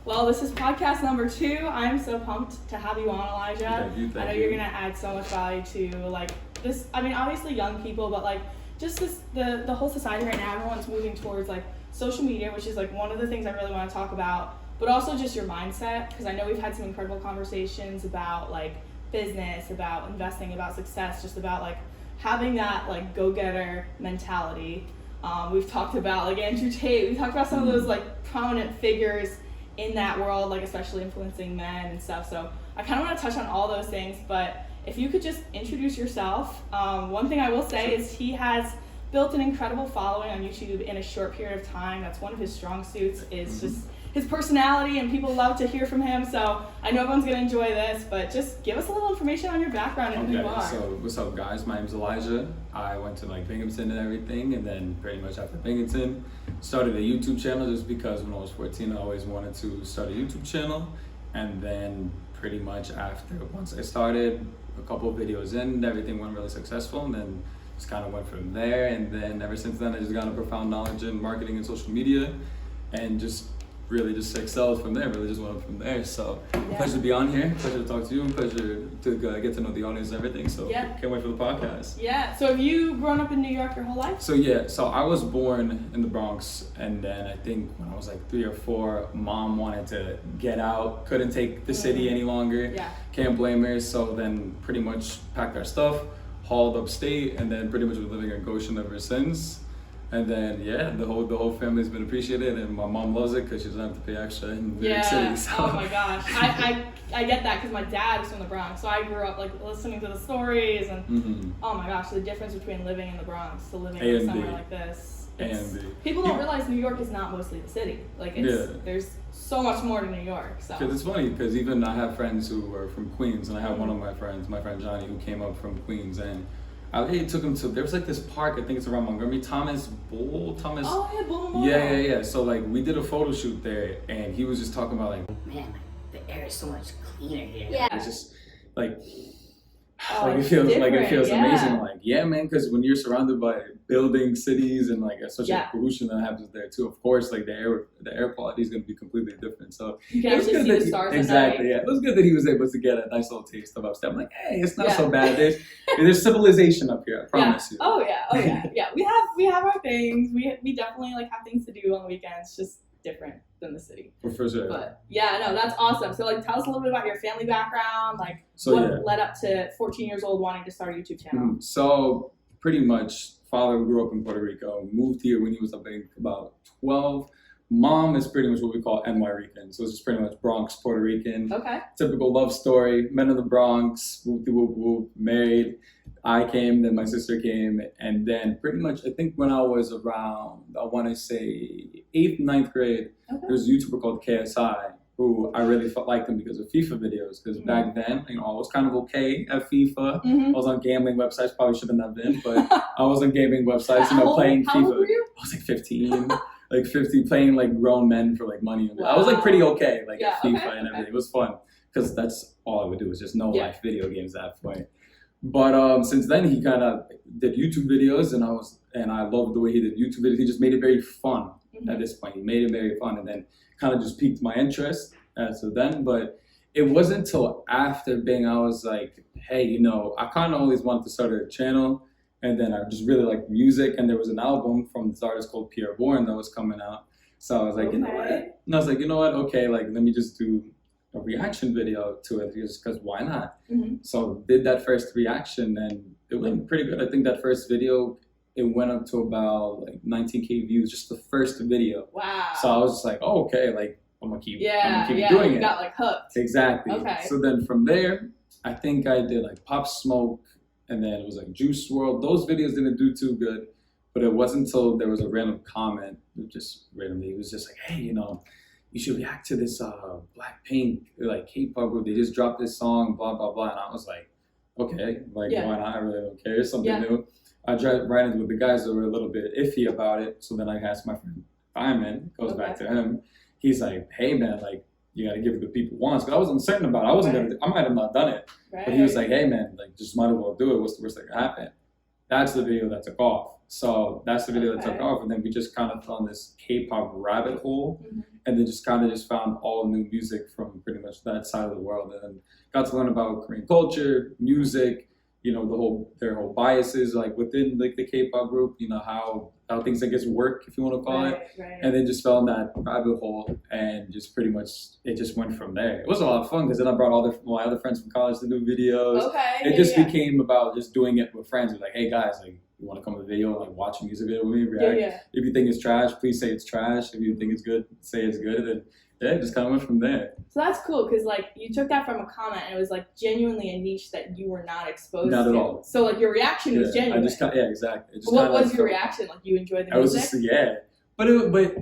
Well, this is podcast number 2. I'm so pumped to have you on, Elijah. Thank you. I know you're gonna add so much value to like this. I mean, obviously young people, but like just this the whole society right now. Everyone's moving towards like social media, which is like one of the things I really want to talk about. But also just your mindset, because I know we've had some incredible conversations about like business, about investing, about success, just about like having that like go-getter mentality. We've talked about like Andrew Tate. We've talked about some of those like prominent figures in that world, like especially influencing men and stuff. So I kind of want to touch on all those things, but if you could just introduce yourself. One thing I will say is he has built an incredible following on YouTube in a short period of time. That's one of his strong suits, is just his personality, and people love to hear from him. So I know everyone's gonna enjoy this, but just give us a little information on your background and who you are. So what's up, guys? My name's Elijah. I went to like Binghamton and everything, and then pretty much after Binghamton, started a YouTube channel just because when I was 14, I always wanted to start a YouTube channel. And then pretty much after, once I started, a couple of videos in, everything went really successful, and then just kind of went from there. And then ever since then, I just got a profound knowledge in marketing and social media, and just really just excelled from there, really just went from there. So pleasure to be on here, pleasure to talk to you, and pleasure to get to know the audience and everything. So can't wait for the podcast. Yeah, so have you grown up in New York your whole life? So I was born in the Bronx, and then I think when I was like 3 or 4, mom wanted to get out, couldn't take the city any longer. Can't blame her. So then pretty much packed our stuff, hauled upstate, and then pretty much been living in Goshen ever since. And then the whole family's been appreciated, and my mom loves it because she doesn't have to pay extra in New York City. So. Oh my gosh, I get that because my dad is from the Bronx, so I grew up like listening to the stories, and oh my gosh, the difference between living in the Bronx to living in somewhere like this. People don't realize New York is not mostly the city. Like there's so much more to New York. So it's funny because even I have friends who are from Queens, and I have one of my friend Johnny, who came up from Queens, and I took him to, there was like this park, I think it's around Montgomery, Bull. Yeah. So like we did a photo shoot there, and he was just talking about like, man, like, the air is so much cleaner here. Yeah. It's just like, it feels amazing. Like, man, because when you're surrounded by buildings, cities, and like such a pollution that happens there too, of course, like the air quality is going to be completely different. So you can actually see the stars. Exactly. It was good that he was able to get a nice little taste of upstate. I'm like, hey, it's not so bad. There's civilization up here. I promise you. Oh yeah. We have our things. We definitely like have things to do on the weekends. Just different than the city. For sure. But that's awesome. So like, tell us a little bit about your family background, like what led up to 14 years old wanting to start a YouTube channel. So pretty much, father grew up in Puerto Rico, moved here when he was, I think, about 12. Mom is pretty much what we call NY Rican, so it's just pretty much Bronx, Puerto Rican. Okay. Typical love story, men in the Bronx, whoop, married. I came, then my sister came, and then pretty much, I think when I was around, I want to say 8th, 9th grade, there was a YouTuber called KSI, who I really liked him because of FIFA videos, because back then, I was kind of okay at FIFA. I was on gambling websites, probably shouldn't have been, but I was on gaming websites, playing FIFA. How old were you? I was like 15. Like 50, playing like grown men for like money. Wow. I was like pretty okay, like at FIFA and everything. It was fun because that's all I would do was just no life video games at that point. But since then he kind of did YouTube videos, and I loved the way he did YouTube videos. He just made it very fun at this point. He made it very fun, and then kind of just piqued my interest so then. But it wasn't until after Bing I was like, hey, I kind of always wanted to start a channel. And then I just really liked music, and there was an album from this artist called Pierre Bourne that was coming out. So I was like, you know what? And I was like, you know what? Okay, like let me just do a reaction video to it, just because why not? So did that first reaction, and it went pretty good. I think that first video, it went up to about like 19K views, just the first video. Wow. So I was just like, oh, okay, like I'm gonna keep doing it. You got like hooked. Exactly. Okay. So then from there, I think I did like Pop Smoke. And then it was like Juice WRLD. Those videos didn't do too good, but it wasn't until there was a random comment, just randomly, it was just like, hey, you should react to this Blackpink, like K-pop group. They just dropped this song, blah, blah, blah. And I was like, okay, like why not? I really don't care. It's something new. I tried writing with the guys that were a little bit iffy about it. So then I asked my friend Fireman, goes back to him. He's like, hey man, like, you got to give it the people once. But I was uncertain about it. I might have not done it. But he was like, hey man, like just might as well do it. What's the worst that could happen? That's the video that took off. So that's the video that took off, and then we just kind of found this K-pop rabbit hole, and then just kind of just found all new music from pretty much that side of the world, and then got to learn about Korean culture, music, you know, their whole biases like within like the K-pop group, you know, how things I guess work, if you want to call it, and then just fell in that rabbit hole, and just pretty much it just went from there. It was a lot of fun because then I brought all my other friends from college to do videos. It just became about just doing it with friends. Like, hey guys, like, you want to come to the video and like watch a music video with me, react. If you think it's trash, please say it's trash. If you think it's good, say it's good. And then it just kind of went from there. So that's cool because like you took that from a comment and it was like genuinely a niche that you were not exposed to. Not at all. So like your reaction was genuine. Exactly. What was your reaction? Like you enjoyed the music? I was just but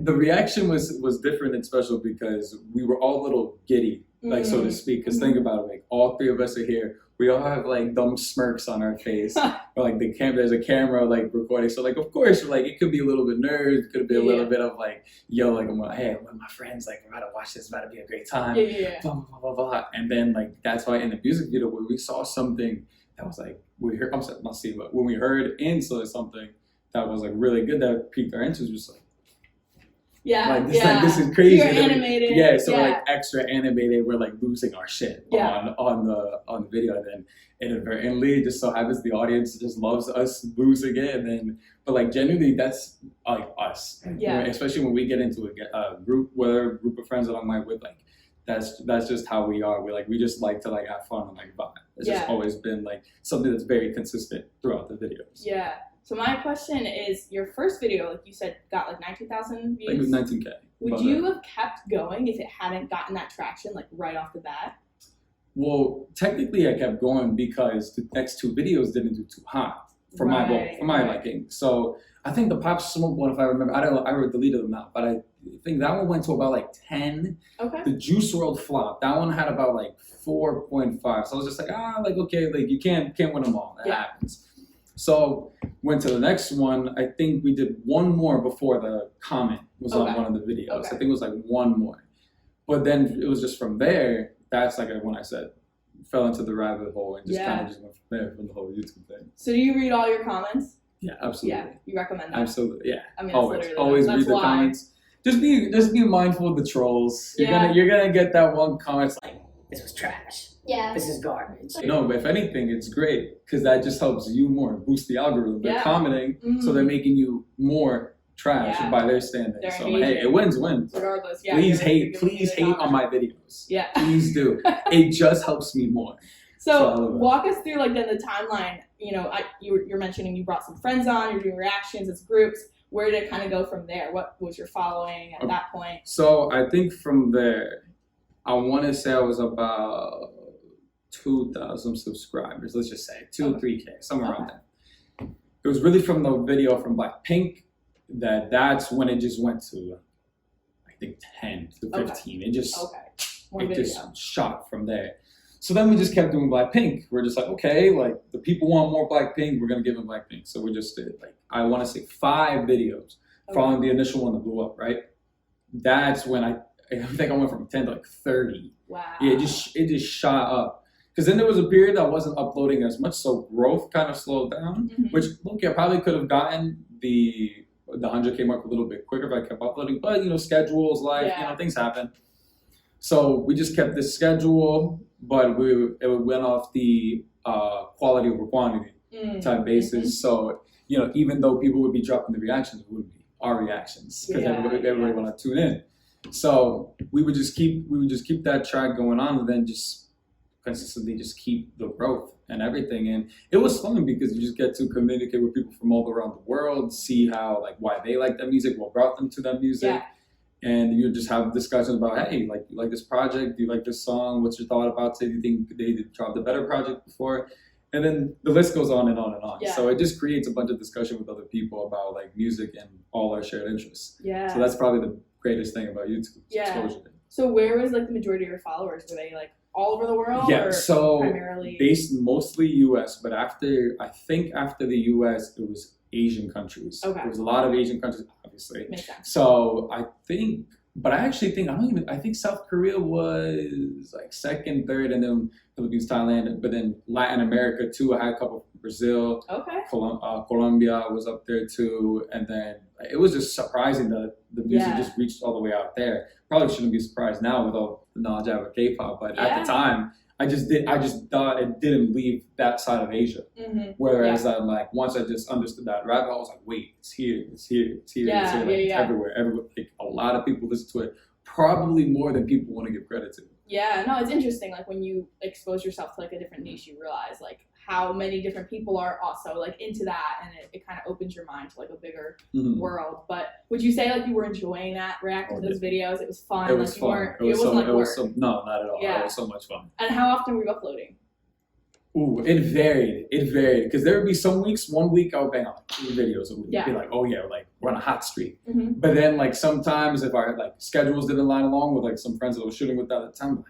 the reaction was different and special because we were all a little giddy, like so to speak. Because think about it, like all three of us are here. We all have like dumb smirks on our face, or like there's a camera like recording. So like of course like it could be a little bit nerves, it could be a little bit of like like I'm with my friends, like we're about to watch this, it's about to be a great time. Blah, blah, blah, blah, blah. And then like that's why in the music video where we saw something that was like but when we heard and saw something that was like really good that piqued our interest, was like like this is crazy. You're animated. Like extra animated. We're like losing our shit on the video. And then inadvertently, it just so happens the audience just loves us losing it. And then, but like genuinely, that's like us. Especially when we get into a group, whether a group of friends that I'm like with, like that's just how we are. We just like to like have fun and like vibe. It's just always been like something that's very consistent throughout the videos. Yeah. So my question is, your first video, like you said, got like 19,000 views? I think it was 19K. Would you have kept going if it hadn't gotten that traction, like right off the bat? Well, technically I kept going because the next two videos didn't do too hot for my liking. So I think the Pop Smoke one, if I remember, I deleted them now, but I think that one went to about like 10. Okay. The Juice WRLD flop, that one had about like 4.5. So I was just like, okay, like you can't win them all. That happens. So went to the next one. I think we did one more before the comment was on one of the videos. I think it was like one more. But then it was just from there, that's like when I said, fell into the rabbit hole and just kind of just went from there from the whole YouTube thing. So do you read all your comments? Yeah, absolutely. Yeah, you recommend that? Absolutely, yeah. I mean, always read the comments. Just be mindful of the trolls. You're gonna get that one comment like, this was trash. Yeah. This is garbage. No, but if anything, it's great because that just helps you more, boost the algorithm. They're commenting, so they're making you more trash by their standards. So hey, it wins. Regardless, Please hate on my videos. Yeah. Please do. It just helps me more. So walk us through like then the timeline. You know, you're mentioning you brought some friends on, you're doing reactions as groups. Where did it kind of go from there? What was your following at that point? So I think from there, I want to say I was about 2,000 subscribers, let's just say 3K, somewhere around there. It was really from the video from Blackpink that's when it just went to, I think 10 to 15. It just just shot from there. So then we just kept doing Blackpink. We're just like, okay, like the people want more Blackpink, we're gonna give them Blackpink. So we just did like, I want to say 5 videos following the initial one that blew up, right? That's when I think I went from 10 to like 30. Wow. Yeah, it just shot up. Because then there was a period I wasn't uploading as much, so growth kind of slowed down, which, look, I probably could have gotten the 100K mark a little bit quicker if I kept uploading, but, you know, schedules, life, you know, things happen. So we just kept this schedule, but it went off the quality over quantity type basis. So, you know, even though people would be dropping the reactions, it would be our reactions because everybody want to tune in. So we would just keep that track going on, and then just consistently just keep the growth and everything. And it was fun because you just get to communicate with people from all around the world, see how like why they like that music, what brought them to that music, and you just have discussions about, hey, like, you like this project, do you like this song, what's your thought about it, do you think they dropped a better project before? And then the list goes on and on and on. So it just creates a bunch of discussion with other people about like music and all our shared interests. So that's probably the greatest thing about YouTube. Exposure. So where was like the majority of your followers? Were they like all over the world? Yeah, or so primarily based mostly US, but I think after the US it was Asian countries. There was a lot of Asian countries, obviously. Makes sense. So I think South Korea was like second, third, and then Philippines, Thailand, but then Latin America too. I had a couple Brazil. Okay. Colombia was up there too, and then it was just surprising that the music just reached all the way out there. Probably shouldn't be surprised now with all the knowledge I have of K-pop, but at the time, I just thought it didn't leave that side of Asia. Whereas I'm like, once I just understood that rabbit hole, I was like, wait, it's here, it's here, it's here, it's here, like, it's everywhere. Like, a lot of people listen to it, probably more than people want to give credit to. Yeah, no, it's interesting. Like when you expose yourself to like a different niche, you realize like how many different people are also like into that, and it kind of opens your mind to like a bigger world. But would you say like you were enjoying that, reacting to those videos? It was fun. It was like, fun. It wasn't like work. No, not at all. It was so much fun. And how often were you uploading? Ooh, it varied. It varied because there would be some weeks. One week I would bang out like 2 videos a week. Be like, oh yeah, like we're on a hot streak. But then like sometimes if our like schedules didn't line along with like some friends that I was shooting with at the time, I'm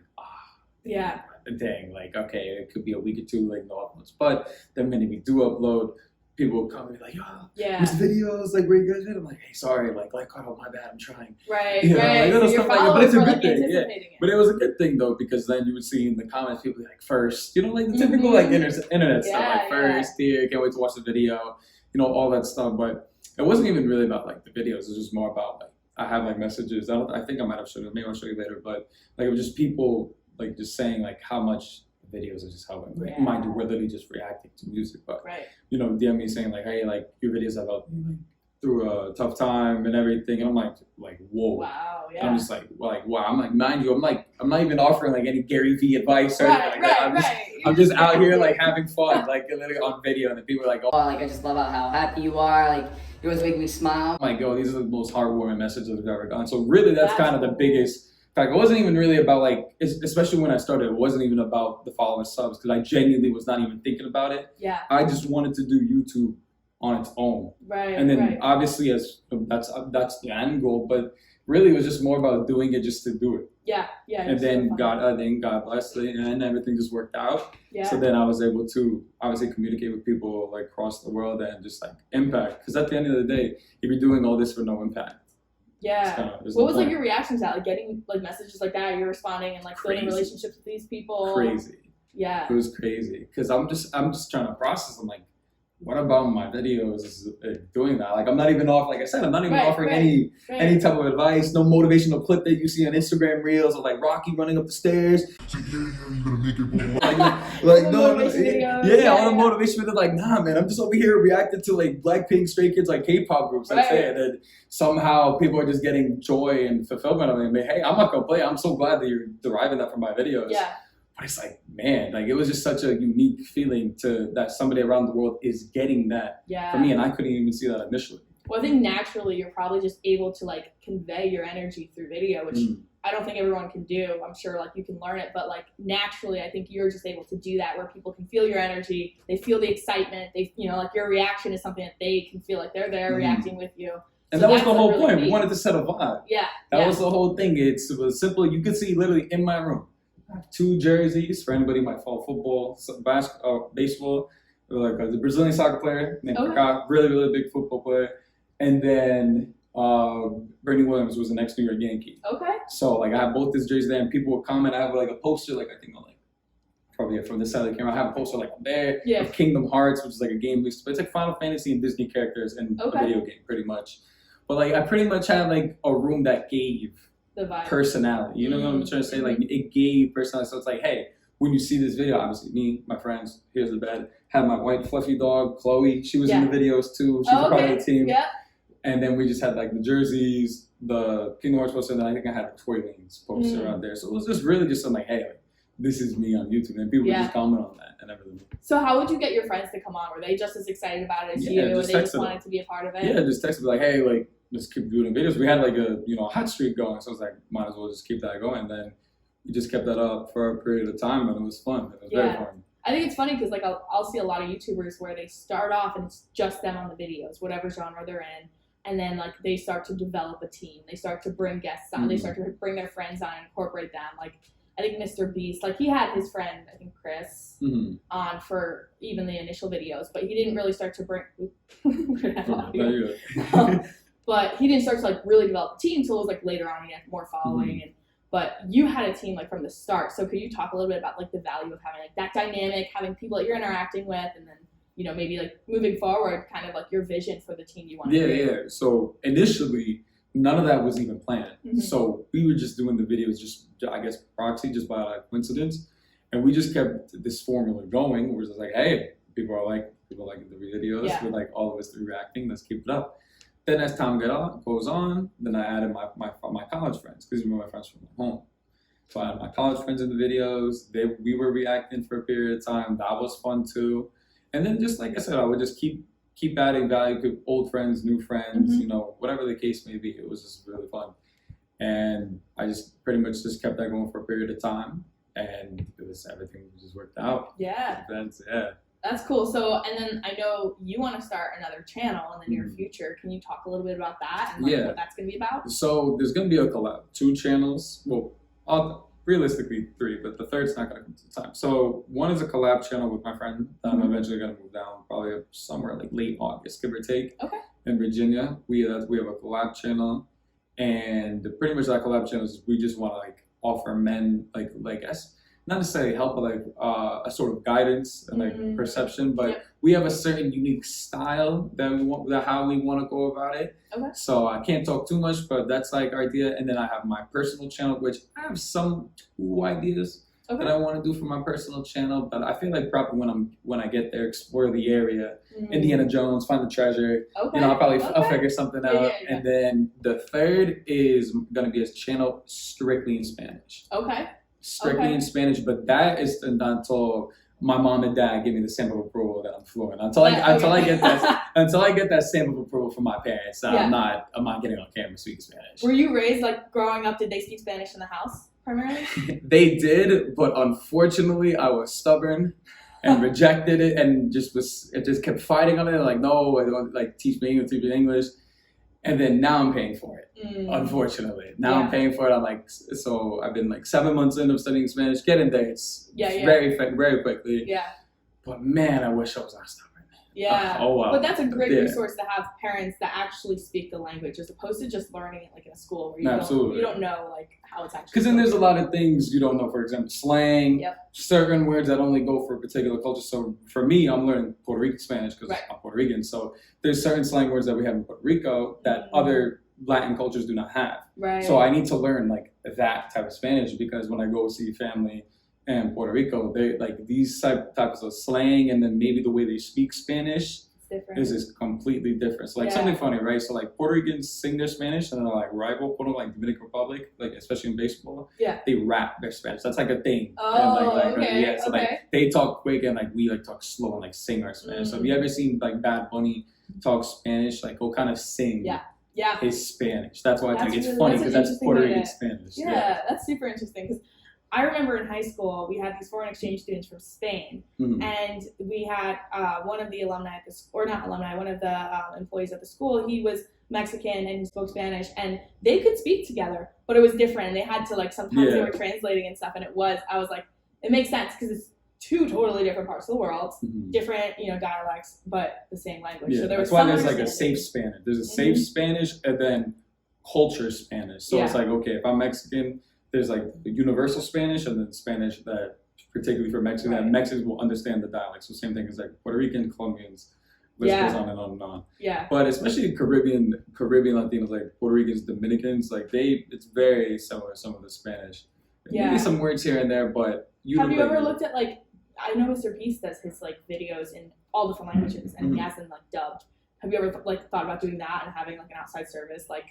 like, dang, like okay, it could be a week or 2 like no uploads. But the minute we do upload, people will come and be like, this videos, like where you guys at? I'm like, hey, sorry, like caught up, my bad, I'm trying. Right. Like, stuff like that. But it's a good thing. But it was a good thing though, because then you would see in the comments people like first, like the typical like internet stuff, like first here, can't wait to watch the video, all that stuff. But it wasn't even really about like the videos. It was just more about like I have like messages. I think I might have showed it. Maybe I'll show you later. But like it was just people like just saying like how much videos are just helping. Like, mind you, we're literally just reacting to music, but DM me saying like, hey, like your videos have helped me like through a tough time and everything. And I'm like whoa. Wow. Yeah. I'm just like wow. I'm like, mind you, I'm not even offering like any Gary Vee advice or anything like that. I'm just out here like having fun, like literally on video, and the people are like, oh, like I just love how happy you are. Like you always make me smile. I'm like, oh, these are the most heartwarming messages I've ever done. So really, that's kind of the biggest. In fact, it wasn't even really about like, especially when I started, it wasn't even about the followers subs because I genuinely was not even thinking about it. Yeah. I just wanted to do YouTube on its own. Right. And then obviously that's the end goal, but really it was just more about doing it just to do it. Yeah. Yeah. And then God blessed it, and everything just worked out. Yeah. So then I was able to obviously communicate with people like across the world and just like impact. Because at the end of the day, if you're doing all this for no impact. Yeah. What was like your reaction to that? Like getting like messages like that, you're responding and like building relationships with these people. Crazy. Yeah. It was crazy because I'm just trying to process. I'm like, what about my videos is doing that? Like I'm not even like I said, I'm not even offering any type of advice. No motivational clip that you see on Instagram Reels of like Rocky running up the stairs. like no, all the motivation videos. Like nah, man, I'm just over here reacting to like Blackpink, Stray Kids, like K-pop groups. That's it. And somehow people are just getting joy and fulfillment of it. But hey, I'm not gonna play. I'm so glad that you're deriving that from my videos. Yeah. But it's like, man, like it was just such a unique feeling that somebody around the world is getting that for me, and I couldn't even see that initially. Well, I think naturally you're probably just able to like convey your energy through video, which I don't think everyone can do. I'm sure like you can learn it, but like naturally I think you're just able to do that where people can feel your energy, they feel the excitement, they like your reaction is something that they can feel like they're there reacting with you. And that was the whole point. We wanted to set a vibe. Yeah. That was the whole thing. It was simple. You could see literally in my room. I have 2 jerseys for anybody who might follow football, basketball, baseball. Like the Brazilian soccer player named Kaká, really, really big football player. And then Bernie Williams was the next New York Yankee. Okay. So like I have both these jerseys there, and people would comment. I have like a poster, like I think on like probably from this side of the camera. I have a poster like there of Kingdom Hearts, which is like a game. But it's like Final Fantasy and Disney characters in a video game, pretty much. But like I pretty much had like a room that gave the vibe. Personality. You know what I'm trying to say? Like it gave personality. So it's like, hey, when you see this video, obviously me, my friends, here's the bed. Had my white fluffy dog, Chloe. She was in the videos too. She's a part of the team. Yeah. And then we just had like the jerseys, the Kingdom Hearts poster, and then I think I had a Toy Lanes poster out there. So it was just really just something like, hey, like, this is me on YouTube. And people would just comment on that and everything. So how would you get your friends to come on? Were they just as excited about it as you? Or they just wanted to be a part of it? Yeah, just text me like, hey, like, just keep doing videos. We had like a hot streak going, so I was like, might as well just keep that going. And then we just kept that up for a period of time, and it was fun. It was very fun. I think it's funny because like I'll see a lot of YouTubers where they start off and it's just them on the videos, whatever genre they're in, and then like they start to develop a team. They start to bring guests on. They start to bring their friends on and incorporate them. Like I think Mr. Beast, like he had his friend, I think Chris, on for even the initial videos, but he didn't really start to bring. But he didn't start to like really develop a team until it was like later on he had more following. But you had a team like from the start. So could you talk a little bit about like the value of having like that dynamic, having people that you're interacting with, and then maybe like moving forward, kind of like your vision for the team you want to create? Yeah. So initially, none of that was even planned. Mm-hmm. So we were just doing the videos, just I guess proxy, just by like coincidence, and we just kept this formula going. We're just like, hey, people like the videos, with like all of us reacting. Let's keep it up. Then as time goes on, then I added my college friends, because you know my friends from home. So I had my college friends in the videos. We were reacting for a period of time. That was fun too. And then just like I said, I would just keep adding value to old friends, new friends, whatever the case may be. It was just really fun. And I just pretty much just kept that going for a period of time. And everything just worked out. Yeah. Events, yeah. That's cool. So, and then I know you want to start another channel in the near future. Can you talk a little bit about that and what that's going to be about? So there's going to be a collab. 2 channels. Well, realistically 3, but the third's not going to come to time. So one is a collab channel with my friend that I'm eventually going to move down, probably somewhere like late August, give or take. Okay. In Virginia, we have a collab channel, and pretty much that collab channel is we just want to like offer men like us. Not necessarily help, but like a sort of guidance and like perception. But we have a certain unique style that we want, how we want to go about it. Okay. So I can't talk too much, but that's like our idea. And then I have my personal channel, which I have 2 ideas that I want to do for my personal channel. But I feel like probably when I get there, explore the area, Indiana Jones, find the treasure. Okay. I'll figure something out. Yeah. And then the third is gonna be a channel strictly in Spanish. Okay. Strictly in Spanish, but that is until my mom and dad give me the stamp of approval that I'm fluent. Until I get that stamp of approval from my parents, I'm not getting on camera speaking Spanish. Were you raised like growing up? Did they speak Spanish in the house primarily? They did, but unfortunately, I was stubborn and rejected it, and just kept fighting on it. Like, no, I don't like teach me English. And then now I'm paying for it, unfortunately. Now I'm paying for it. I'm like, so I've been like 7 months in of studying Spanish, getting there. It's very quickly. Yeah. But man, I wish I was not stubborn. Yeah. Oh, wow. But that's a great resource to have parents that actually speak the language, as opposed to just learning it like in a school where you don't know like how it's actually. Because then there's a lot of things you don't know. For example, slang, certain words that only go for a particular culture. So for me, I'm learning Puerto Rican Spanish because I'm Puerto Rican. So there's certain slang words that we have in Puerto Rico that other Latin cultures do not have. Right. So I need to learn like that type of Spanish, because when I go see family in Puerto Rico, they like these types of slang, and then maybe the way they speak Spanish is completely different. So like something funny, right? So like Puerto Ricans sing their Spanish, and then like rival, quote unquote, like Dominican Republic, like especially in baseball, they rap their Spanish. That's like a thing. Oh, and like, so like they talk quick, and like we like talk slow and like sing our Spanish. So have you ever seen like Bad Bunny talk Spanish? Like he'll kind of sing his Spanish. That's why it's funny, because that's Puerto Rican Spanish. Yeah, that's super interesting, because I remember in high school, we had these foreign exchange students from Spain, and we had one of the alumni one of the employees at the school. He was Mexican and he spoke Spanish, and they could speak together, but it was different. And they had to like sometimes they were translating and stuff, and I was like, it makes sense because it's 2 totally different parts of the world, different dialects, but the same language. Yeah, so there that's was why there's like a safe Spanish. There's a safe Spanish, and then culture Spanish. So it's like, okay, if I'm Mexican, there's like the universal Spanish, and then Spanish that particularly for Mexican, that Mexicans will understand the dialect. So same thing as like Puerto Rican, Colombians, list goes on and on and on. Yeah. But especially Caribbean Latinos, like Puerto Ricans, Dominicans, like it's very similar, some of the Spanish. Maybe some words here and there, but have you ever looked at like, I know Mr. Beast does his like videos in all different languages, and he has them like dubbed. Have you ever thought about doing that and having like an outside service, like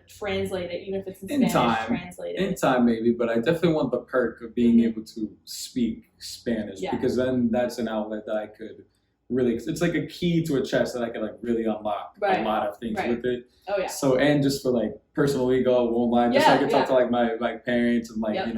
translate it, even if it's in Spanish, translate it? In time, maybe, but I definitely want the perk of being able to speak Spanish, because then that's an outlet that I could really, it's like a key to a chest that I could like really unlock a lot of things with it. Oh yeah. So, and just for like personal ego, won't lie, just so I could talk to like my parents and like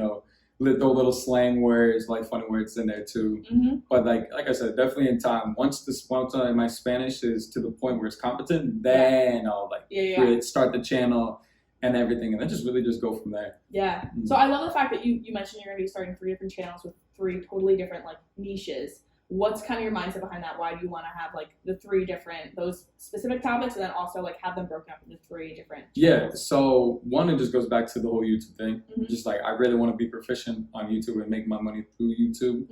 throw little slang words, like funny words in there too. But like I said, definitely in time. Once my Spanish is to the point where it's competent, then I'll like really start the channel and everything, and then just go from there. Yeah. So I love the fact that you mentioned you're gonna be starting 3 different channels with 3 totally different like niches. what's kind of your mindset behind that? Why do you want to have like the 3 different, those specific topics, and then also like have them broken up into 3 different channels? So one, it just goes back to the whole YouTube thing. Mm-hmm. Just like, I really want to be proficient on YouTube and make my money through YouTube.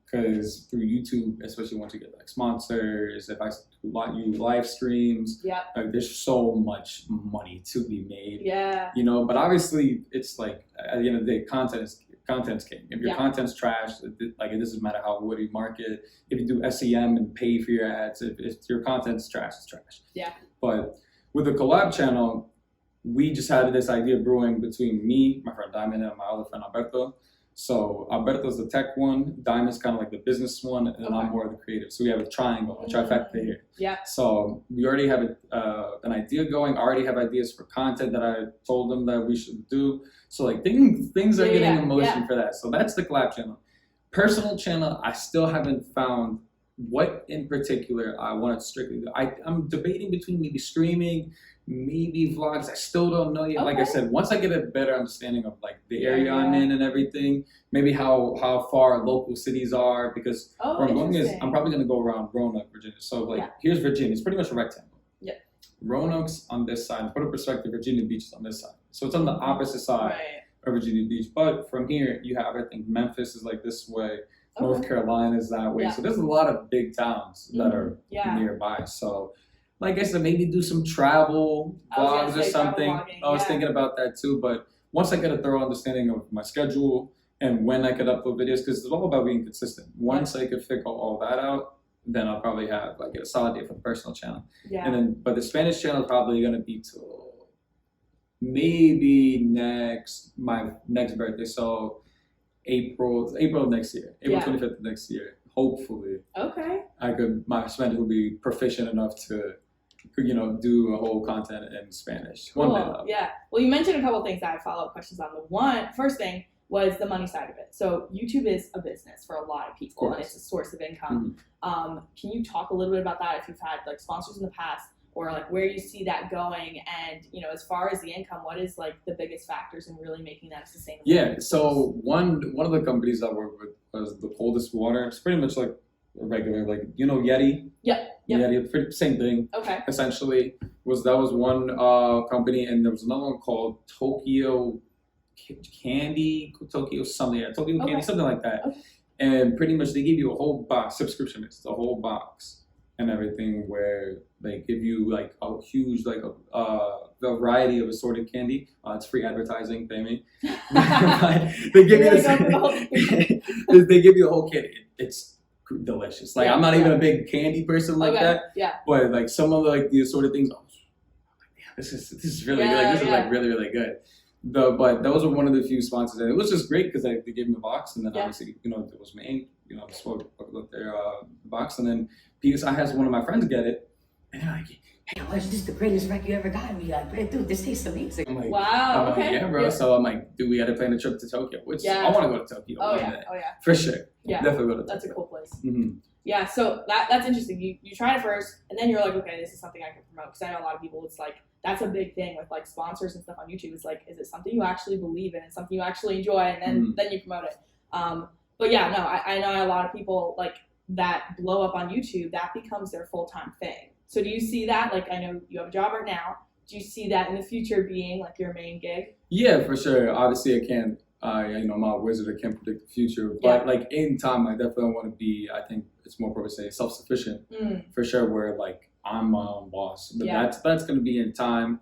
Because through YouTube, especially once you get like sponsors, if I do live streams, like, there's so much money to be made. You know, but obviously it's like, at the end of the day, content's king. If your content's trash, like, it doesn't matter how good you market. If you do SEM and pay for your ads, if your content's trash, it's trash. But with the collab channel, we just had this idea brewing between me, my friend Diamond, and my other friend Alberto. So Alberto's the tech one, Diamond's kind of like the business one, and then I'm more of the creative. So we have a triangle, a trifecta here. So we already have an idea going. I already have ideas for content that I told them that we should do. So like things are getting in motion for that. So that's the collab channel. Personal channel, I still haven't found what in particular I want to strictly do. I'm debating between maybe streaming, maybe vlogs. I still don't know yet. Like I said, once I get a better understanding of like the area I'm in and everything, maybe how far local cities are, because where I'm going is I'm probably going to go around Roanoke, Virginia. So like here's Virginia. It's pretty much a rectangle. Roanoke's on this side. To put in perspective, Virginia Beach is on this side. So it's on the opposite side of Virginia Beach. But from here, you have, I think, Memphis is like this way. North Carolina is that way. So there's a lot of big towns that are nearby. So like I said, maybe do some travel vlogs or something. I was thinking about that too. But once I get a thorough understanding of my schedule and when I could upload videos, because it's all about being consistent. Once I could figure all that out, then I'll probably have like a solid day for the personal channel. And then, but the Spanish channel is probably gonna be till maybe my next birthday. So April of next year, April 25th of next year. Hopefully, my Spanish will be proficient enough to, you know, do a whole content in Spanish. Well, you mentioned a couple of things that I have follow-up questions on. The first thing was the money side of it. So YouTube is a business for a lot of people, and it's a source of income. Can you talk a little bit about that? If you've had like sponsors in the past, or like where you see that going, and you know, as far as the income, what is like the biggest factors in really making that a sustainable business? So one of the companies I work with was the Coldest Water. It's pretty much like a regular, like, you know, Yeti. Yeti, same thing. Essentially, that was one company, and there was another one called Tokyo Candy, Tokyo something, Candy, something like that. And pretty much they give you a whole box subscription. It's the whole box and everything, where they give you like a huge, like a variety of assorted candy. It's free advertising, pay me. They give you they give you the whole kit. It's delicious. Like, I'm not even a big candy person like that. But like some of the assorted things, this is really good. Like, this is like really, really good. But those were one of the few sponsors, and it was just great because they gave me a box, and then obviously, you know, it was me, you know, spoke about their box, and then because I had one of my friends get it, and they're like, "Hey, this is the greatest record you ever got." And we're like, "Dude, this tastes amazing." I'm like, "Wow, okay, yeah, bro." So I'm like, "Dude, we got to plan a trip to Tokyo," which I want to go to Tokyo. For sure. Definitely go to Tokyo. That's a cool place. Yeah, so that's interesting. You tried it first, and then you're like, okay, this is something I can promote. Because I know a lot of people, it's like, that's a big thing with like sponsors and stuff on YouTube. It's like, is it something you actually believe in? It's something you actually enjoy, and then you promote it. But yeah, no, I know a lot of people like that blow up on YouTube, that becomes their full-time thing. So do you see that? Like, I know you have a job right now. Do you see that in the future being like your main gig? Yeah, for sure. Obviously, I can't. You know, I'm not a wizard. I can't predict the future. But like in time, I definitely want to be. I think it's more probably say self-sufficient for sure. Where like I'm my own boss. But that's going to be in time.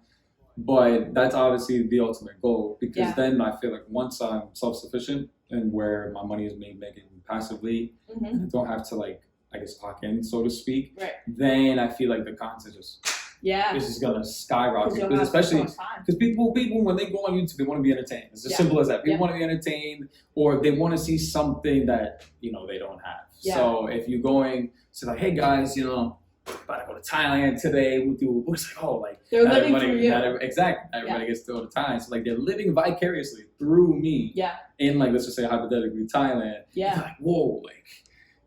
But that's obviously the ultimate goal, because then I feel like once I'm self-sufficient and where my money is being making passively, and I don't have to like, I guess, clock in, so to speak. Then I feel like the content just it's just gonna skyrocket, because especially because people when they go on YouTube, they want to be entertained. It's as simple as that. People want to be entertained, or they want to see something that, you know, they don't have. So if you're going to like, hey guys, you know, about to go to Thailand today, we'll do, it's like, oh, like they're living through you. Exactly. Everybody gets to go to Thailand. So like they're living vicariously through me. In like, let's just say hypothetically Thailand. They're like, whoa, like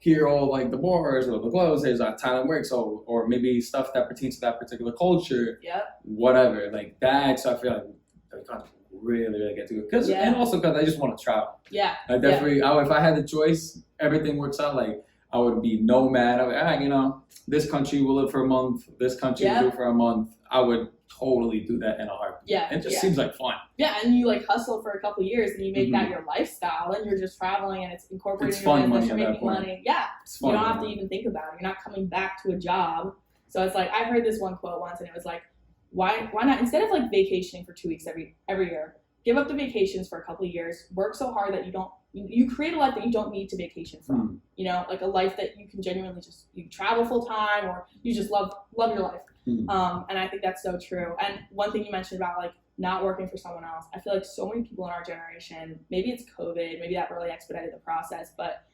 here all like the bars or the clothes, here's how Thailand works, or maybe stuff that pertains to that particular culture. Whatever. Like that. So I feel like the content really get to it. And also because I just want to travel. I definitely if I had the choice, everything works out, like I would be nomad. I would, this country will live for a month. This country will live for a month. I would totally do that in a heartbeat. Yeah. It just seems like fun. Yeah, and you like hustle for a couple of years and you make that your lifestyle and you're just traveling and it's incorporated in your business, you're making money. Yeah. It's fun, you don't have to even think about it. You're not coming back to a job. So it's like, I heard this one quote once and it was like, why not, instead of like vacationing for 2 weeks every year, give up the vacations for a couple of years, work so hard that you create a life that you don't need to vacation from. Like a life that you can genuinely just, you travel full time or you just love your life. And I think that's so true. And one thing you mentioned about like not working for someone else, I feel like so many people in our generation, maybe it's COVID, maybe that really expedited the process, but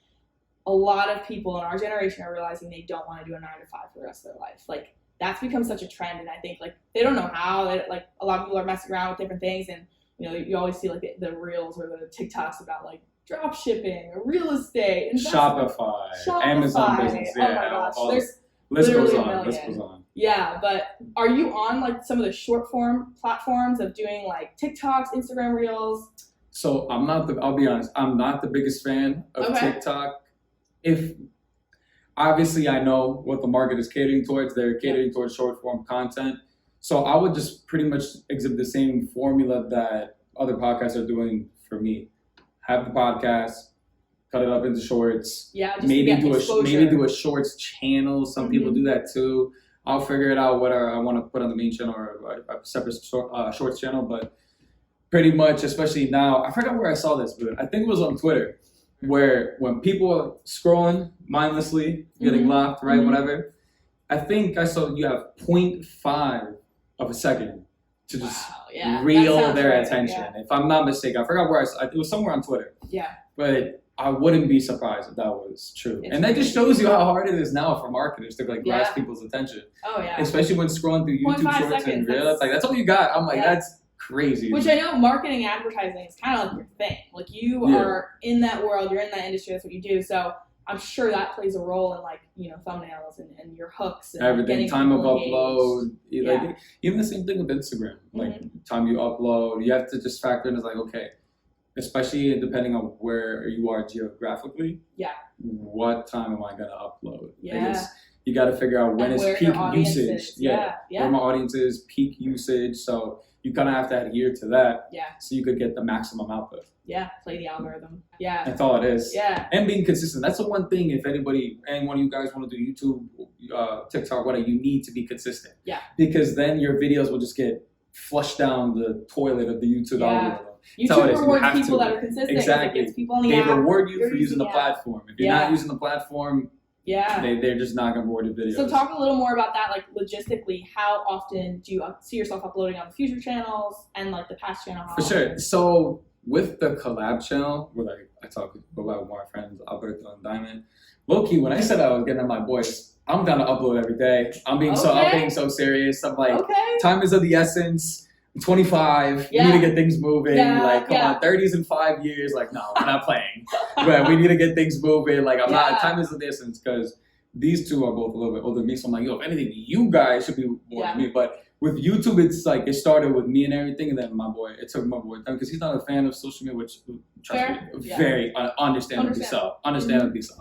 a lot of people in our generation are realizing they don't want to do a 9 to 5 for the rest of their life. Like that's become such a trend. And I think like they don't know how, like a lot of people are messing around with different things. And you always see like the reels or the TikToks about like drop shipping or real estate, Shopify, Amazon business. Yeah, oh my gosh, there's list goes on. Yeah, but are you on like some of the short form platforms of doing like TikToks, Instagram reels? So I'll be honest, I'm not the biggest fan of TikTok. If obviously I know what the market is catering towards, they're catering towards short form content. So I would just pretty much exhibit the same formula that other podcasts are doing for me. Have the podcast, cut it up into shorts. Yeah, just maybe do a shorts channel. Some people do that too. I'll figure it out whether I want to put on the main channel or a separate shorts channel. But pretty much, especially now, I forgot where I saw this, but I think it was on Twitter, where when people are scrolling mindlessly, getting left, right, whatever, I think I saw you have 0.5 of a second to just reel their attention. Yeah. If I'm not mistaken, I forgot where it was somewhere on Twitter. Yeah. But I wouldn't be surprised if that was true. And that just shows you how hard it is now for marketers to like grasp people's attention. Oh yeah. Especially when scrolling through YouTube Shorts and Reels. Like that's all you got. I'm like, that's crazy. Which I know marketing advertising is kind of like your thing. Like you are in that world, you're in that industry, that's what you do. So I'm sure that plays a role in like, thumbnails and your hooks and everything, time of upload. Like even the same thing with Instagram. Like time you upload, you have to just factor in, it's like, okay, especially depending on where you are geographically. Yeah. What time am I gonna upload? Yeah. You got to figure out when is peak usage. Where my audience is, peak usage. So you kind of have to adhere to that. Yeah. So you could get the maximum output. Yeah. Play the algorithm. Yeah. That's all it is. Yeah. And being consistent. That's the one thing. If any one of you guys want to do YouTube, TikTok, whatever, you need to be consistent. Yeah. Because then your videos will just get flushed down the toilet of the YouTube algorithm. YouTube rewards people that are consistent. Exactly. It gets people on the app. They reward you for using the platform. If you're not using the platform, they're just not going to reward the videos. So talk a little more about that, like logistically, how often do you see yourself uploading on the future channels and like the past channel? For sure. So with the collab channel, where I talk about my friends, Alberto and Diamond, low-key, when I said I was getting at my boys, I'm going to upload every day. I'm being so serious. I'm like, time is of the essence. I'm 25. We need to get things moving. Like, come on, 30s in 5 years. Like, no, we're not playing. But we need to get things moving. Like, I'm not. Time is of the essence because these two are both a little bit older than me. So I'm like, if anything, you guys should be more than me. But with YouTube, it's like it started with me and everything, and then it took my boy time because he's not a fan of social media, which trust me, very understandably so. Understandably so.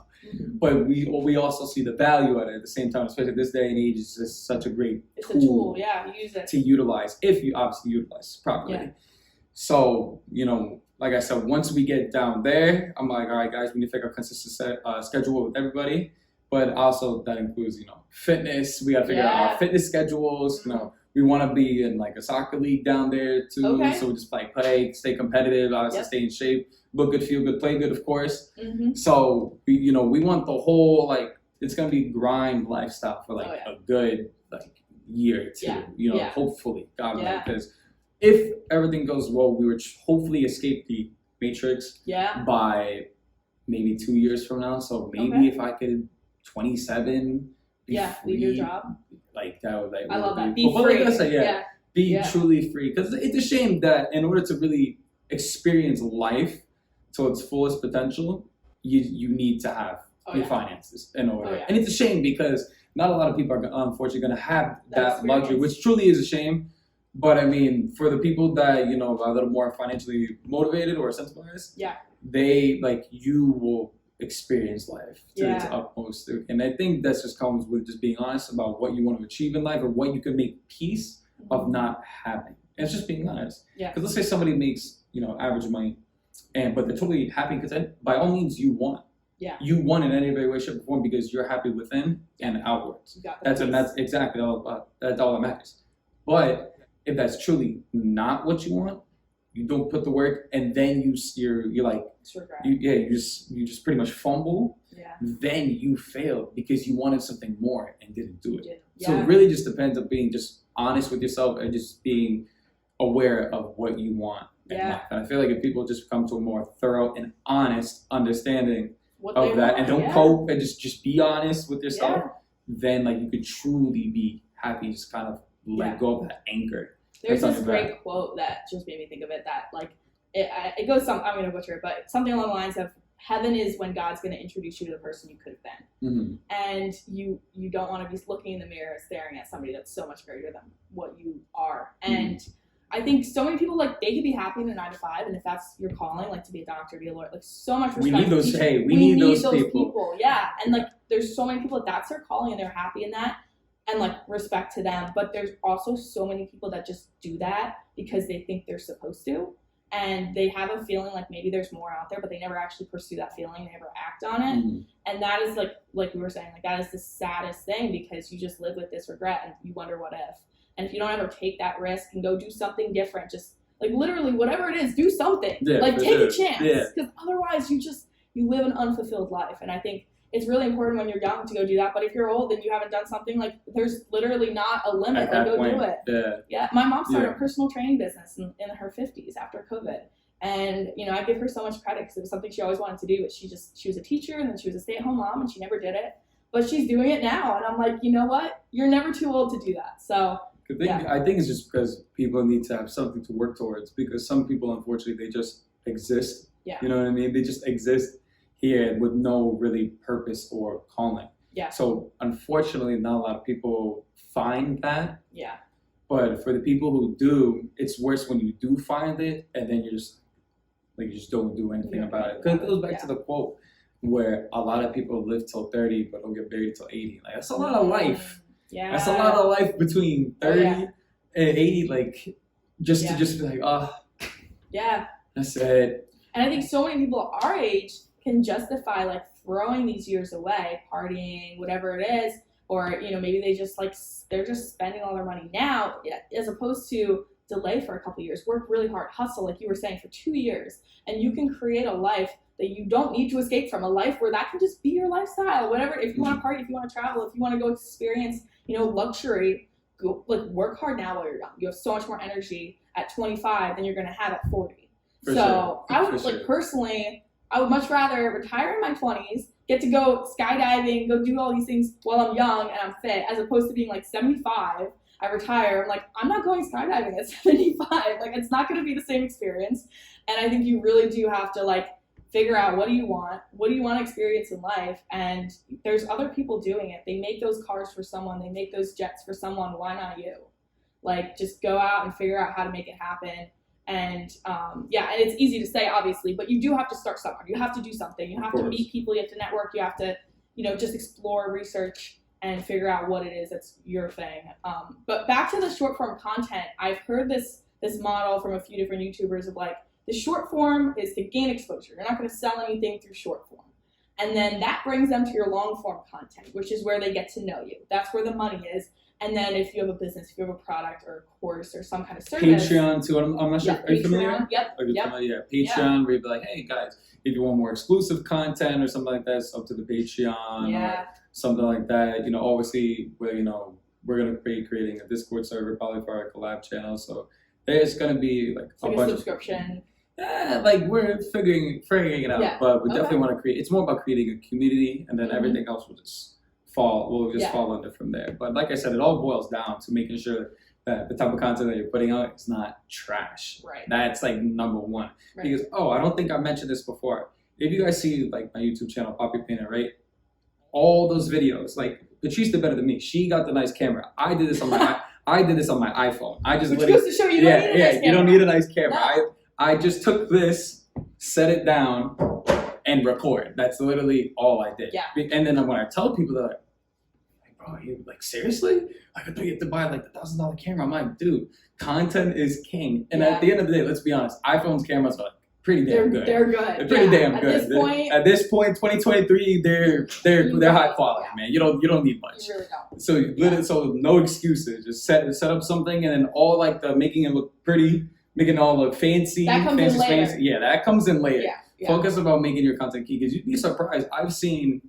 But we also see the value at it at the same time, especially this day and age. It's just such a great tool. Use it to utilize if you obviously utilize properly. Yeah. So like I said, once we get down there, I'm like, all right, guys, we need to figure out a consistent schedule with everybody. But also that includes fitness. We got to figure out our fitness schedules. We want to be in like a soccer league down there too. So we just like play, stay competitive, obviously stay in shape, look good, feel good, play good, of course. So we want the whole it's gonna be grind lifestyle for a good year or two. Hopefully, God willing, because if everything goes well, we would hopefully escape the matrix by maybe 2 years from now. So maybe if I could 27. Leave your job. Like that would I love that. Be free. Like I said, be truly free. Because it's a shame that in order to really experience life to its fullest potential, you need to have your finances in order. And it's a shame because not a lot of people are unfortunately going to have that luxury, which truly is a shame. But I mean, for the people that are a little more financially motivated or incentivized, they you will experience life to its utmost. And I think that just comes with just being honest about what you want to achieve in life or what you can make peace of not having. And it's just being honest. Because let's say somebody makes, average money, but they're totally happy because by all means you won. You won in any way, shape, or form because you're happy within and outwards. That's exactly all. That's all that matters. But if that's truly not what you want, you don't put the work, and then you're like, you just pretty much fumble. Then you failed because you wanted something more and didn't do it. So it really just depends on being just honest with yourself and just being aware of what you want in life. And I feel like if people just come to a more thorough and honest understanding of that, and don't cope and just be honest with yourself, then like you could truly be happy. Just kind of let go of that anger. There's this great quote that just made me think of it. That like it goes I'm gonna butcher it, but something along the lines of heaven is when God's gonna introduce you to the person you could have been, and you don't want to be looking in the mirror staring at somebody that's so much greater than what you are. And I think so many people, like, they could be happy in a 9-to-5, and if that's your calling, like to be a doctor, be a lawyer, like so much respect. We need those. We need those people. Yeah, and like there's so many people that's their calling and they're happy in that, and like respect to them. But there's also so many people that just do that because they think they're supposed to, and they have a feeling like maybe there's more out there, but they never actually pursue that feeling. They never act on it, and that is like we were saying, like that is the saddest thing because you just live with this regret and you wonder what if. And if you don't ever take that risk and go do something different, just like literally whatever it is, do something. Like take a chance, because otherwise you live an unfulfilled life. And I think it's really important when you're young to go do that. But if you're old and you haven't done something, like there's literally not a limit. Like go do it. My mom started a personal training business in her 50s after COVID. And, I give her so much credit because it was something she always wanted to do. But she was a teacher and then she was a stay-at-home mom and she never did it. But she's doing it now. And I'm like, you know what? You're never too old to do that. So I think it's just because people need to have something to work towards, because some people, unfortunately, they just exist. You know what I mean? They just exist here with no really purpose or calling. So unfortunately, not a lot of people find that. But for the people who do, it's worse when you do find it and then you just don't do anything about it. Because it goes back to the quote where a lot of people live till 30 but don't get married till 80. Like that's a lot of life. That's a lot of life between 30 and 80, like just to just be like, that's it. And I think so many people our age can justify like throwing these years away, partying, whatever it is, or maybe they're just spending all their money now, as opposed to delay for a couple years, work really hard, hustle, like you were saying, for 2 years, and you can create a life that you don't need to escape from, a life where that can just be your lifestyle, whatever. If you want to party, if you want to travel, if you want to go experience, luxury, go, like work hard now while you're young. You have so much more energy at 25 than you're going to have at 40. I would personally, I would much rather retire in my 20s, get to go skydiving, go do all these things while I'm young and I'm fit, as opposed to being like 75. I retire. I'm like, I'm not going skydiving at 75. Like, it's not going to be the same experience. And I think you really do have to like figure out what do you want to experience in life, and there's other people doing it. They make those cars for someone, they make those jets for someone. Why not you? Like, just go out and figure out how to make it happen. And and it's easy to say, obviously, but you do have to start somewhere. You have to do something. You have to meet people. You have to network. You have to just explore, research, and figure out what it is that's your thing. But back to the short form content, I've heard this model from a few different YouTubers of like, the short form is to gain exposure. You're not going to sell anything through short form. And then that brings them to your long form content, which is where they get to know you. That's where the money is. And then if you have a business, if you have a product or a course or some kind of service. Patreon too. I'm not sure. Are you familiar? Yep. Patreon, where you'd be like, hey guys, if you want more exclusive content or something like that, it's up to the Patreon or something like that. Obviously, we're going to be creating a Discord server probably for our collab channel. So there's going to be like a bunch subscription. Like we're figuring it out, but we definitely want to create. It's more about creating a community, and then everything else will just fall under from there. But like I said, it all boils down to making sure that the type of content that you're putting out is not trash. Right. That's like number one. Right. Because I don't think I mentioned this before. If you guys see like my YouTube channel, Papi Pena, right? All those videos, like Patrice did better than me. She got the nice camera. I did this on my iPhone. I just which goes to show you don't need a nice camera. You don't need a nice camera. No. I just took this, set it down, and record. That's literally all I did. Yeah. And then when I tell people, they're like, bro, you like seriously? Like I thought you had to buy like the $1,000 camera. I'm like, dude, content is king. And at the end of the day, let's be honest, iPhone's cameras are like pretty damn good. They're good. They're pretty damn good. At this point, 2023, they're high quality, man. You don't need much. You really don't. So literally, so no excuses. Just set up something, and then all like the making it look pretty, making it all look fancy. That comes in later. Fancy. Yeah, that comes in later. Yeah. Focus about making your content key, because you'd be surprised. I've seen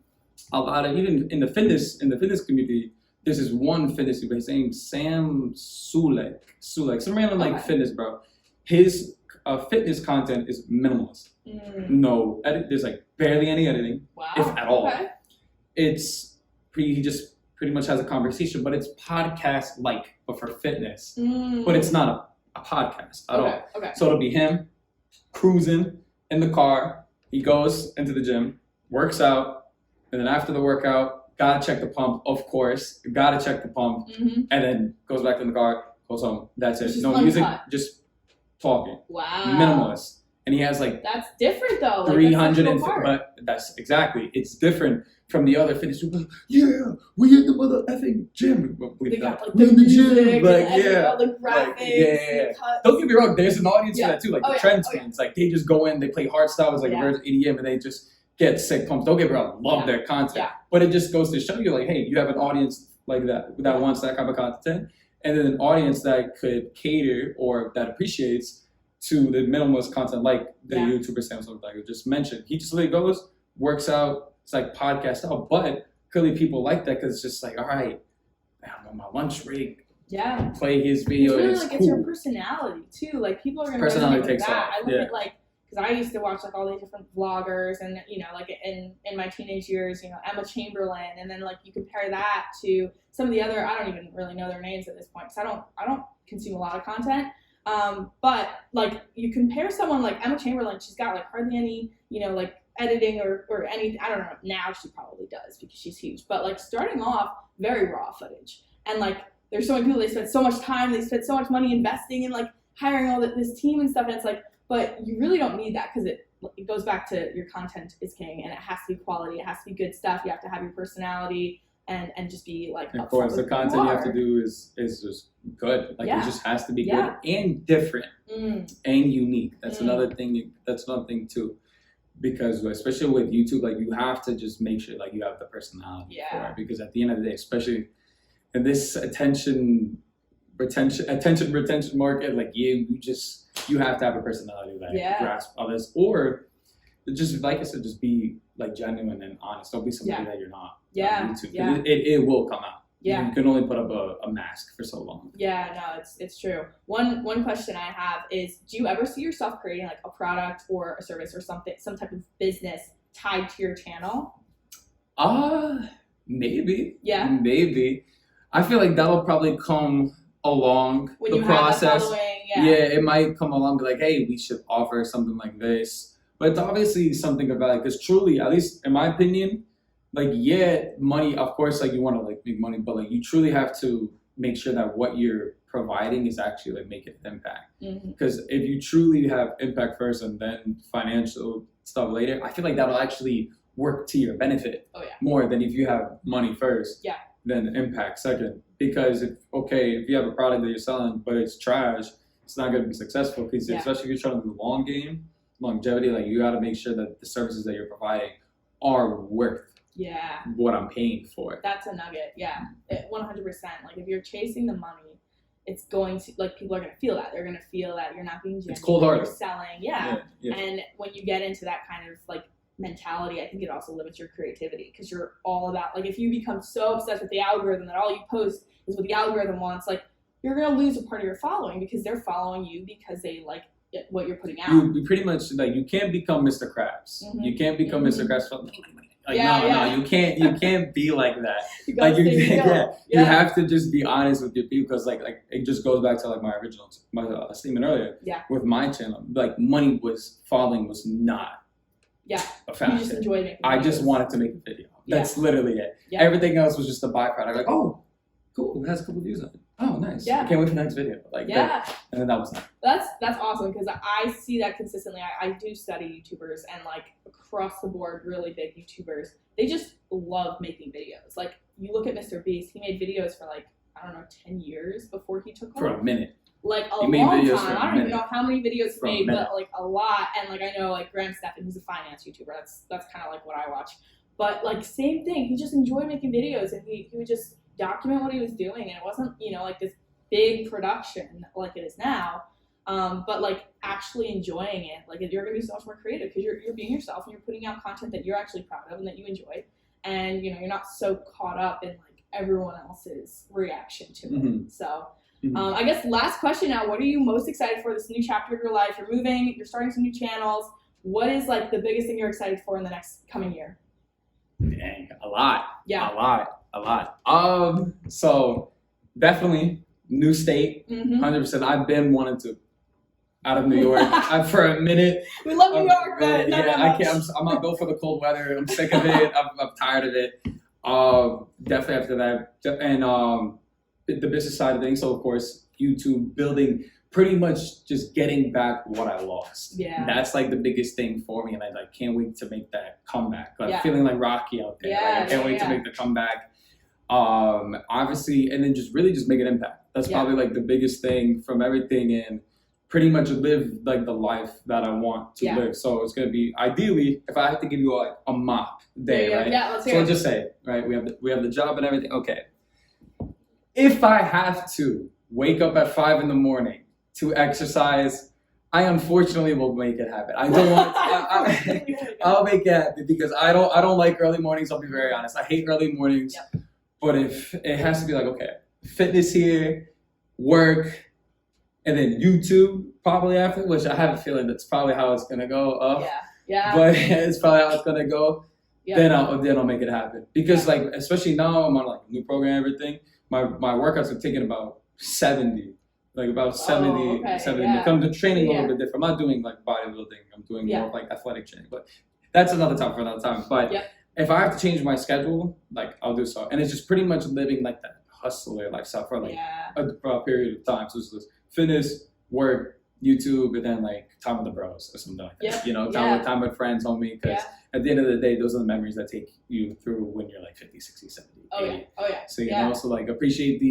a lot of, even in the fitness community. There's this one fitness YouTuber, his name's Sam Sulek, some random like fitness bro. His fitness content is minimalist. No edit. There's like barely any editing, if at all. Okay. He just pretty much has a conversation, but it's podcast like, but for fitness. But it's not a podcast at all. Okay. So it'll be him cruising in the car. He goes into the gym, works out, and then after the workout, gotta check the pump, of course. Gotta check the pump, and then goes back in the car, goes home. That's it. No music, just talking. Wow. Minimalist. And he has like that's different though. 300 but that's exactly. It's different from the other fitness people. Yeah, we in the mother effing gym. They got like we in the gym. Like yeah. All the graphics. Don't get me wrong. There's an audience for that too. Like the trend twins. Like they just go in, they play hard styles like version EDM, and they just get sick pumps. Don't get me wrong. Love their content. But it just goes to show you, like, hey, you have an audience like that wants that kind of content, and then an audience that could cater or that appreciates to the minimalist content, like the YouTuber Samsung that I just mentioned. He just literally goes, works out. It's like podcast style, but clearly people like that because it's just like, all right, I'm on my lunch break. Yeah. Play his video. It's really it's like cool. It's your personality too. Like people are gonna personality resonate with takes that. off. I look at like, because I used to watch like all these different vloggers, and like in my teenage years, Emma Chamberlain, and then like you compare that to some of the other, I don't even really know their names at this point because I don't consume a lot of content. But like you compare someone like Emma Chamberlain, she's got like hardly any, like editing or any, I don't know, now she probably does because she's huge, but like starting off very raw footage, and like there's so many people, they spend so much time, they spend so much money investing in like hiring all this team and stuff, and it's like, but you really don't need that because it goes back to your content is king, and it has to be quality, it has to be good stuff, you have to have your personality and just be like, of course the content you have to do is just good, like it just has to be good and different and unique. That's another thing too, because especially with YouTube, like you have to just make sure like you have the personality for it, because at the end of the day, especially in this attention retention market, like you have to have a personality that grasp others, or just like I said, just be like genuine and honest. Don't be somebody that you're not. On YouTube. It will come out. Yeah. You can only put up a mask for so long. Yeah, no, it's true. One question I have is, do you ever see yourself creating like a product or a service or some type of business tied to your channel? Maybe. Yeah. Maybe. I feel like that'll probably come along when the process. Have the following, it might come along, be like, hey, we should offer something like this. But it's obviously something about it, because truly, at least in my opinion, like, money, of course, like you want to like make money, but like you truly have to make sure that what you're providing is actually like making an impact. Because if you truly have impact first and then financial stuff later, I feel like that'll actually work to your benefit more than if you have money first, then impact second. Because if you have a product that you're selling but it's trash, it's not going to be successful. Because especially if you're trying to do the long game, longevity, like you got to make sure that the services that you're providing are worth what I'm paying for. That's a nugget. 100%. Like if you're chasing the money, it's going to, like, people are going to feel that. They're going to feel that you're not being genuine. It's cold-hearted. You're selling. And when you get into that kind of like mentality, I think it also limits your creativity, because you're all about, like, if you become so obsessed with the algorithm that all you post is what the algorithm wants, like, you're going to lose a part of your following, because they're following you because they like what you're putting out. You pretty much, like, you can't become Mr. Krabs. You can't become Mr. Krabs. Like, no, you can't be like that. You have to just be honest with your people, because like it just goes back to like my statement earlier. With my channel, like money was not a factor. You just enjoyed making videos. I just wanted to make a video. That's literally it. Everything else was just a byproduct. Like, oh, cool, it has a couple views on it. Oh, nice. Yeah. I can't wait for the next video. Like that. And then that was that. That's awesome because I see that consistently. I do study YouTubers and like across the board, really big YouTubers. They just love making videos. Like you look at Mr. Beast, he made videos for like, I don't know, 10 years before he took off. For a minute. Like a He made long videos time. for a I don't even minute. know how many videos For a he made, minute. but like a lot. And like I know like Graham Stephan, who's a finance YouTuber. That's kind of like what I watch. But like same thing. He just enjoyed making videos and he would just document what he was doing, and it wasn't, you know, like this big production like it is now. But like actually enjoying it, like you're gonna be so much more creative because you're being yourself and you're putting out content that you're actually proud of and that you enjoy, and you know you're not so caught up in like everyone else's reaction to it. So I guess last question now: what are you most excited for this new chapter of your life? You're moving, you're starting some new channels. What is like the biggest thing you're excited for in the next coming year? Dang, a lot. Yeah, A lot. So definitely new state. 100%. I've been wanting to out of New York for a minute. We love New York, but yeah, I can't. I'm not built for the cold weather. I'm sick of it. I'm tired of it. Definitely after that, and the business side of things. So of course, YouTube building, pretty much just getting back what I lost. Yeah, that's like the biggest thing for me, and I like can't wait to make that comeback. Like feeling like Rocky out there. Yeah, like, I can't wait to make the comeback. Obviously, and then just really just make an impact. That's probably like the biggest thing from everything, and pretty much live like the life that I want to live. So it's gonna be ideally, if I have to give you like a mop day, right? Yeah, let's hear so it. Just say, right? We have the job and everything. Okay. If I have to wake up at 5 a.m. to exercise, I unfortunately will make it happen. I don't want to. I'll make it happen because I don't like early mornings. I'll be very honest. I hate early mornings. Yep. But if it has to be like, okay, fitness here, work, and then YouTube probably after, which I have a feeling that's probably how it's gonna go. Yeah. But it's probably how it's gonna go. Yeah. Then I'll make it happen because like especially now I'm on like a new program and everything. My workouts are taking about 70. Like about 70, 70. Become the training a little bit different. I'm not doing like bodybuilding. I'm doing more of, like athletic training. But that's another time for another time. But if I have to change my schedule, like I'll do so. And it's just pretty much living like that hustler lifestyle for like a period of time. So it's just fitness, work, YouTube, and then like time with the bros or something like that. You know, time with friends, homie. Because at the end of the day, those are the memories that take you through when you're like 50, 60, 70, 80. So you know, so like appreciate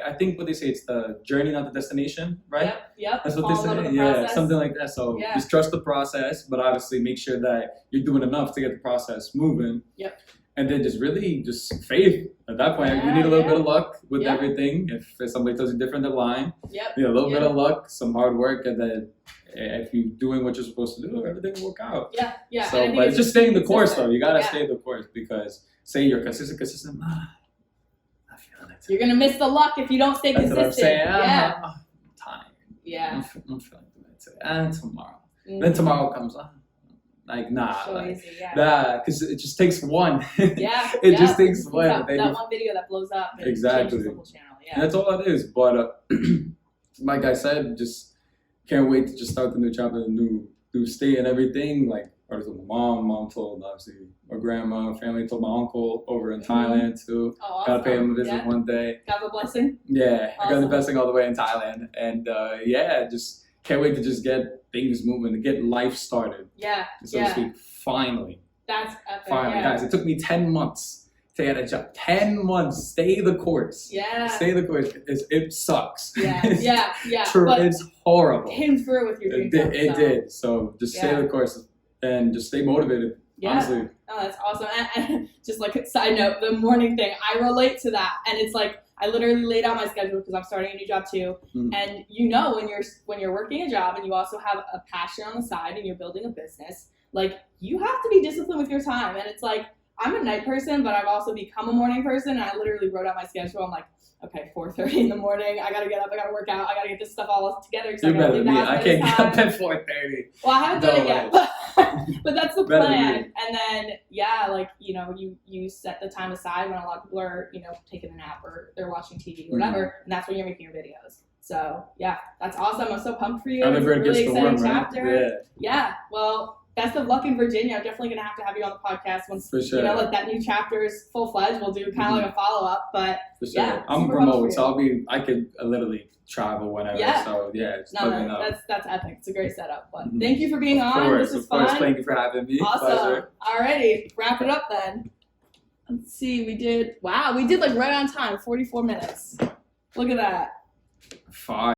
I think what they say, it's the journey, not the destination, right? Yep. That's what they say. Yeah, something like that. So just trust the process, but obviously make sure that you're doing enough to get the process moving. Yep. And then just really just faith. At that point, you need a little bit of luck with everything. If somebody tells you different, they're lying. You need a little bit of luck, some hard work, and then if you're doing what you're supposed to do, everything will work out. Yeah. So, but just staying the course, though. You gotta stay the course because say you're consistent. Not feeling it. You're gonna miss the luck if you don't stay consistent. That's what I'm saying. I'm tired. Yeah. I'm feeling it today. Tomorrow. Then tomorrow comes on. Like because it just takes one. It just takes one. That one video that blows up. And exactly. The whole channel. And that's all it is. But like I said, just can't wait to just start the new chapter, the new state and everything. Like I told my mom told obviously my grandma, family told my uncle over in Thailand too. Oh, awesome. Gotta pay him a visit one day. Got the blessing. Yeah, I got the blessing all the way in Thailand, and just. Can't wait to just get things moving, to get life started. So to speak, finally. That's epic. Finally, guys, it took me 10 months to get a job. 10 months. Stay the course. Stay the course. It sucks. It's horrible. Came through with your dream. It did. So just stay the course and just stay motivated. Honestly. Oh, that's awesome. And just like a side note, the morning thing, I relate to that. And it's like, I literally laid out my schedule because I'm starting a new job too. And you know, when you're working a job and you also have a passion on the side and you're building a business, like you have to be disciplined with your time. And it's like, I'm a night person, but I've also become a morning person. And I literally wrote out my schedule. I'm like, okay, 4:30 in the morning. I gotta get up. I gotta work out. I gotta get this stuff all together. You're better than me. I can't get up at 4:30. Well, I haven't done it yet, but that's the plan. And then, like, you know, you set the time aside when a lot of people are, you know, taking a nap or they're watching TV or whatever, and that's when you're making your videos. So, that's awesome. I'm so pumped for you. Everybody really gets to exciting warm, chapter. Right? Well, best of luck in Virginia. I'm definitely gonna have you on the podcast once For sure. you know, like that new chapter is full fledged. We'll do kind of like a follow up, but for sure. yeah, I'm remote, so I could literally travel whenever. Yeah. So yeah, just let me know. That's epic. It's a great setup. But thank you for being on. Course, This is of course. fun. Thank you for having me. Awesome. Pleasure. Alrighty, wrap it up then. Let's see. We did like right on time. 44 minutes. Look at that. Fire.